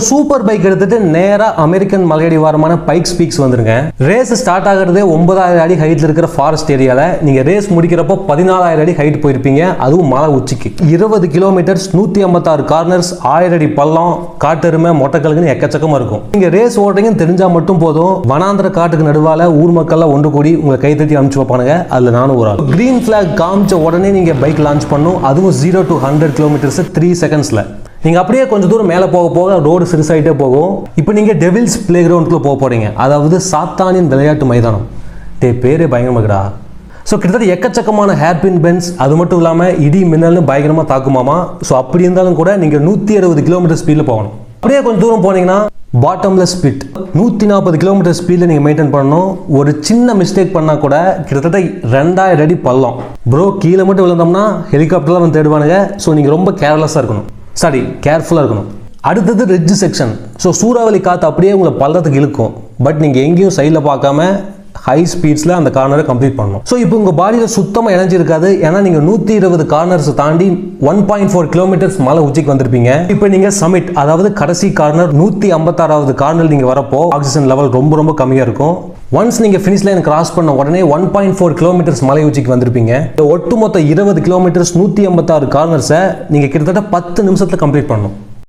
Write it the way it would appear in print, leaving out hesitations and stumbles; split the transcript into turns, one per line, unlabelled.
Super bike எடுத்துட்டு நேரா American மலையடி வாரமான bikes peaks வந்துருங்க. ரேஸ் ஸ்டார்ட் ஆகிறதே 9000 அடி ஹைட்ல இருக்கிற ஃபாரஸ்ட் ஏரியால நீங்க ரேஸ் முடிக்கிறப்போ 14000 அடி ஹைட் போயிருப்பீங்க. அதுவும் மலை உச்சிக்கு 20 கிலோமீட்டர்ஸ், 156 கார்னர்ஸ், 1000 அடி பள்ளம், காட்டெருமை, மொட்டைக்கல்லுன்னு எக்கச்சக்கமா இருக்கும். நீங்க ரேஸ் ஓடுறீங்கன்னு தெரிஞ்சா மட்டும் போதும், வனாந்திர காட்டுக்கு நடுவால ஊர் மக்கள்லாம் ஒன்று கூடி உங்களை கைத்தட்டி அனுப்பிச்சு வைப்பானுங்க. அதுல நானும் ஒரு ஆள். கிரீன் பிளாக் காமிச்ச உடனே நீங்க பைக் லான்ச் பண்ணும். அதுவும் 0 to 100 கிலோமீட்டர்ஸ் 3 செகண்ட்ஸ்ல. நீங்க அப்படியே கொஞ்சம் தூரம் மேலே போக போக ரோடு சிறுசாயிட்டே போகும். இப்போ நீங்க டெவில்ஸ் பிளே கிரவுண்டுக்குள்ள போக போறீங்க. அதாவது சாத்தானின் விளையாட்டு மைதானம். பேரே பயங்கரமாக்குடா. ஸோ கிட்டத்தட்ட எக்கச்சக்கமான ஹேர்பின் பென்ஸ், அது மட்டும் இல்லாமல் இடி மின்னல்னு பயங்கரமாக தாக்குமாமா. ஸோ அப்படி இருந்தாலும் கூட நீங்கள் 160 கிலோமீட்டர் ஸ்பீடில் போகணும். அப்படியே கொஞ்சம் தூரம் போனீங்கன்னா பாட்டம்லெஸ் பிட் 140 கிலோமீட்டர் ஸ்பீடில் நீங்கள் மெயின்டைன் பண்ணணும். ஒரு சின்ன மிஸ்டேக் பண்ணால் கூட கிட்டத்தட்ட 2000 அடி பள்ளம். ப்ரோ கீழே மட்டும் விழுந்தோம்னா ஹெலிகாப்டர்லாம் வந்து தேடுவானுங்க. ஸோ நீங்கள் ரொம்ப கேர்லெஸ்ஸாக இருக்கணும், கேர்ஃபுல்லாக இருக்கணும். அடுத்தது ரிட்ஜ் செக்ஷன். ஸோ சூறாவளி காற்று அப்படியே உங்களை பள்ளத்துக்கு இழுக்கும். பட் நீங்கள் எங்கேயும் சைடில் பார்க்காம ஹை ஸ்பீட்ஸில் அந்த கார்னரை கம்ப்ளீட் பண்ணணும். ஸோ இப்போ உங்கள் பாடியில் சுத்தமாக இணைஞ்சி இருக்காது. ஏன்னா நீங்கள் 120 கார்னர்ஸ் தாண்டி 1.4 கிலோமீட்டர்ஸ் மலை உச்சிக்கு வந்திருப்பீங்க. இப்போ நீங்கள் சமிட், அதாவது கடைசி கார்னர் 156வது கார்னர் நீங்கள் வரப்போ ஆக்சிஜன் லெவல் ரொம்ப ரொம்ப கம்மியாக இருக்கும். ஒன்ஸ் நீங்கள் ஃபினிஷ் லைன் கிராஸ் பண்ண உடனே 1.4 கிலோமீட்டர்ஸ் மலை உச்சிக்கு வந்திருப்பீங்க. ஒட்டுமொத்த 20 கிலோமீட்டர்ஸ் 156 கார்னர்ஸை நீங்கள் கிட்டத்தட்ட 10 நிமிஷத்தில் கம்ப்ளீட் பண்ணணும்.